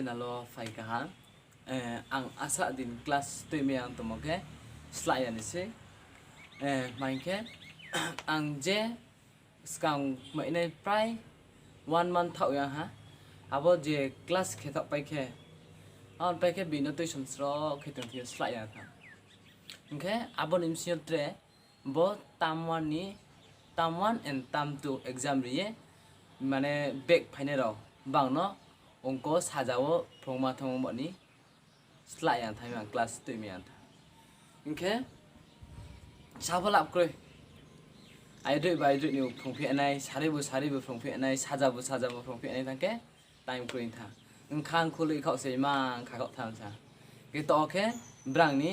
nalo fai kaha ang asa din class tu mi ang tomoke slide ani se mainke ang je skang mainai prai 1 month thau ya ha abo je class khetok pai khe on pai khe bino tuition sro khetong thi slide ya tha okay abo nimsiol tre bo tam 1 ni tam 1 and tam 2 exam riye mane back final ro bang no ongko sajao phongma thongmo ni slide ya thai mang class tu mi an okay sabalap kroi ai doi bai doi ni phongphe nai saribu phongphe nai sajabu phongphe nai thangke time kroi tha khang khului khau sei mang kha khau tham sa ke to ke brang ni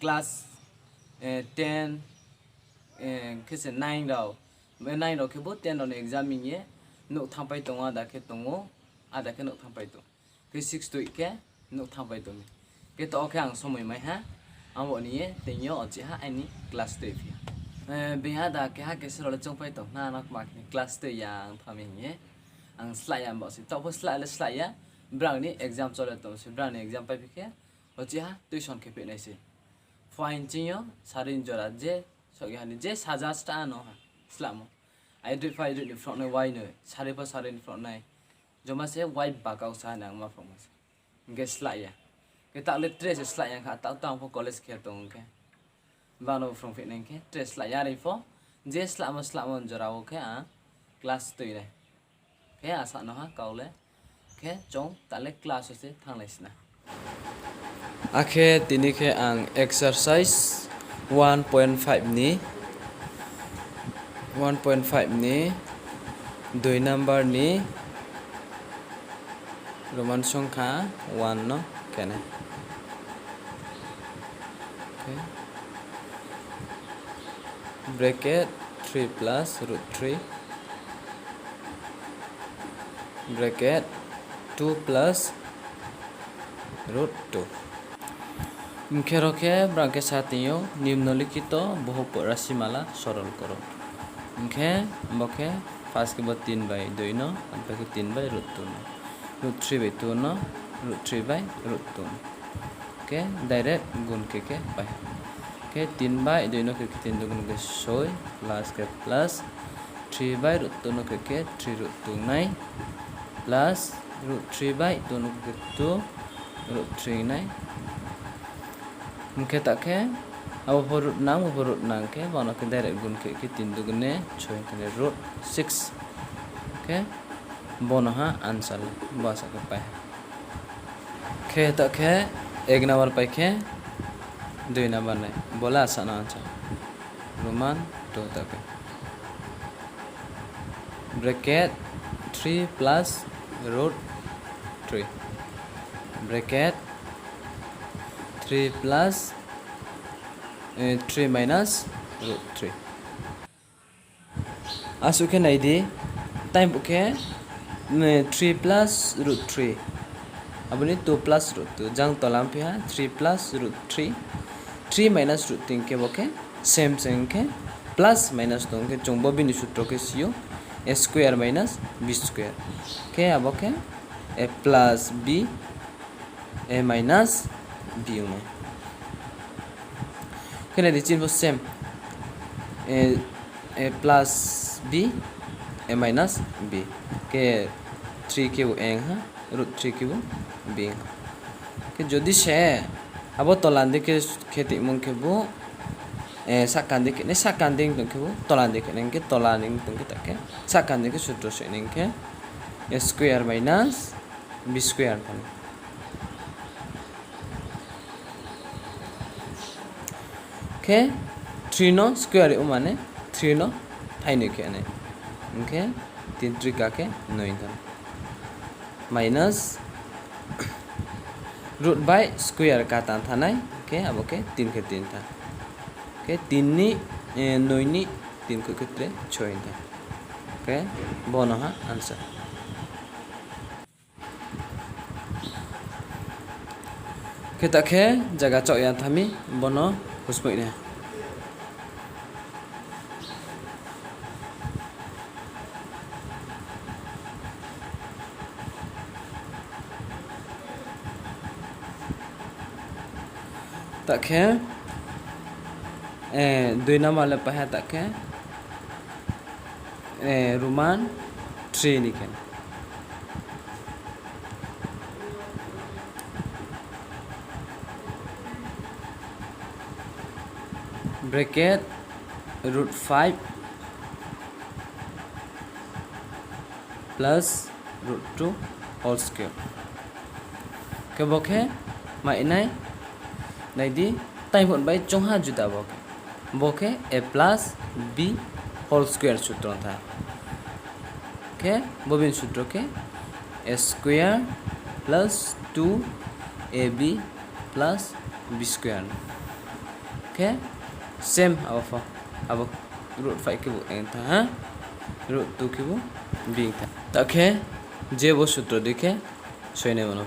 class 10 kese 9 ro 9 ro ke bo 10 ro ni exam mi ye no thampai tonga da ke tongo ada ke no thampai to ke 6 to ke no thampai to ke to ke ang somoi mai ha amo ni ye tenyo ochi ha ani class 2 fi beha da ke ha ke sro le chongpai to na nak ma class 2 yang phami ye ang slide am bo si to slide ya brang ni exam chole to si brang ni exam pai ke ochi ha tuition ke pe nai se fine jinyo sarin jora je so ya ni je saja sta no ha slamo ai do fai do ni front no why no sare pa sare ni front nai joma se white ba kau sa nang ma from mas nge slide ya ke tak le tres slide yang kha tak tang for college ke tong ke ba no from fit nang ke tres slide ya ri for je slamo jora o ke a class 2 ne ke asa no ha kau le ke chong tak le class se thang lai sna akhe tini ke ang exercise 1.5 ni 1.5 ni 2 number ni Roman songkha 1 no kene okay bracket 3 plus root 3 bracket 2 plus root 2 মুখেরকে ব্রাকে সাথেও নিম্নলিখিত বহুপদ রাশিমালা সরল করো মুখে বকে first के बाद 3 bye 2 न अंत के 3 बाय रूट 2 रूट 3 बाय 2 न रूट 3 बाय रूट 2 के डायरेक्ट गुण के बाय के 3 बाय 2 न के 3 दुगुण के 6 प्लस के प्लस 3 बाय रूट 2 न के 3 रूट 2 9 प्लस रूट 3 बाय 2 न के 2 रूट 3 9 मुखे ताके अब रूट नांग के बानो के डायरेक्ट गुण के 3 दुगुने 6 के रूट 6 के बोनो हा आंसर बासा के पाए खे ताके 1 नंबर पाए के 2 नंबर ने बोला आसान आंसर रोमान 2 ताके bracket 3 plus root 3 bracket 3 plus 3 minus root 3 asuke naidi time buke 3 plus root 3 abuni 2 plus root 2 jang tolam pia 3 plus root 3 minus root 3 ke boke same ke plus minus to ke chongbo bini sutro ke sio a square minus b square ke aboke a plus b a minus b में कने दिचिन वो same a plus b a minus b के 3 के वो एंग हा root 3 के वो b के जोदी से अब तोलांदे के खेती मुंग के वो साकांदे के ने साकांदे के वो तोलांदे के ने के तोलांदे के तके साकांदे के सूत्र से ने के a square minus b square बने के 3 नो स्क्वायर माने 3 नो थाइने के ने ओके 3 3 का के 9 था माइनस रूट बाय स्क्वायर का था नाइ के अब के 3 के 3 था के 3 नि 9 नि 3 को के 6 था ओके बोनो हा आंसर के तके जगह चया थामी बोनो Husband ya. takhe 2 number le paha takhe roman 3 niken bracket root 5 plus root 2 whole square ke bokhe ma inai nai di tai hon bai chongha juda bokhe a plus b whole square sutro tha ke bobin sutro ke a square plus 2ab plus b square ke same abo root 5 ke bu en tha ha root 2 ke bu b tha takhe je bo sutro dekhe soine mano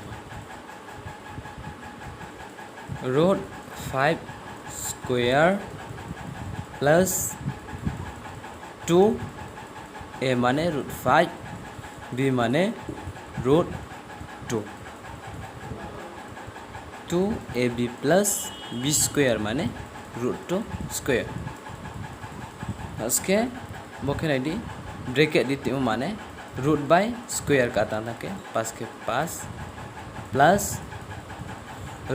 root 5 square plus 2 a mane root 5 b mane root 2 2ab plus b square mane root 2 square aske bokhe nai di bracket dite mane root by square ka ta thake 5 ke 5 plus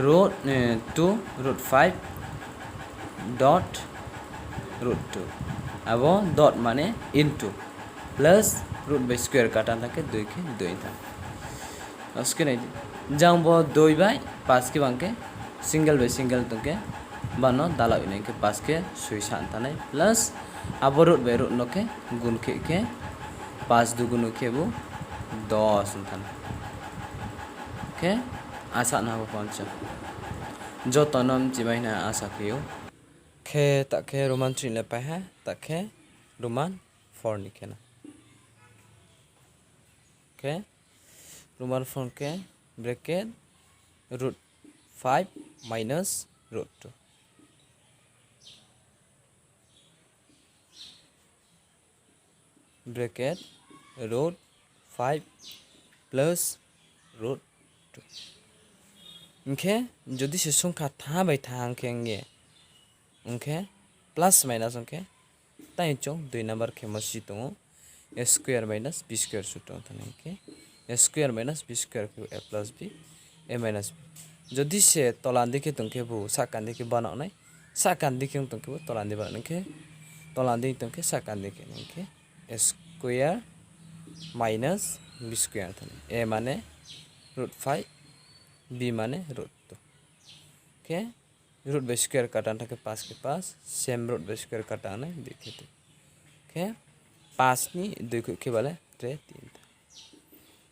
root 2 root 5 dot root 2 abo dot mane into plus root by square kata thake 2 ke 2 tha aske nai jang bo 2 by 5 ke bangke single by single tongke bano dala inai ke 5 ke sui san tanai plus abo root by root no ke gun ke 5 dugun ke bu 10 tan ke asa na bo pancha Jotono jibaina asa kiyo ke takhe roman 3 le pa ha takhe roman 4 ni kena ke roman 4 ke bracket root 5 minus root 2 bracket root 5 plus root 2 ओंखे जदि से संख्या था bye था अंखे ओंखे plus minus ओंखे ताई चो 2 number के मसी तो a square minus b square सुतो थने के a square minus b square को a plus b a minus b जदि से तलान दिखे तुमके बु साकान दिखे बनाओ नै साकान दिखे तुमके बु तलान दि बनाने के तलान दिखे तुमके साकान दिखे नके a square minus b square थने a माने root 5 b माने root 2 के root by square काटा था के 5 के 5 सेम root by square काटा ने देखे थे के 5 नी 2 के वाले 3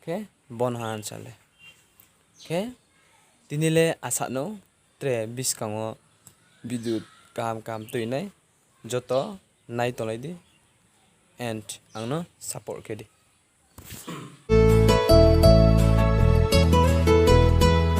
के बन हान चले के तिनीले आशा नो 3 20 कांगो विद्युत काम तो इनाय जतो नाय तलाय दि एंड आंनो सपोर्ट के दि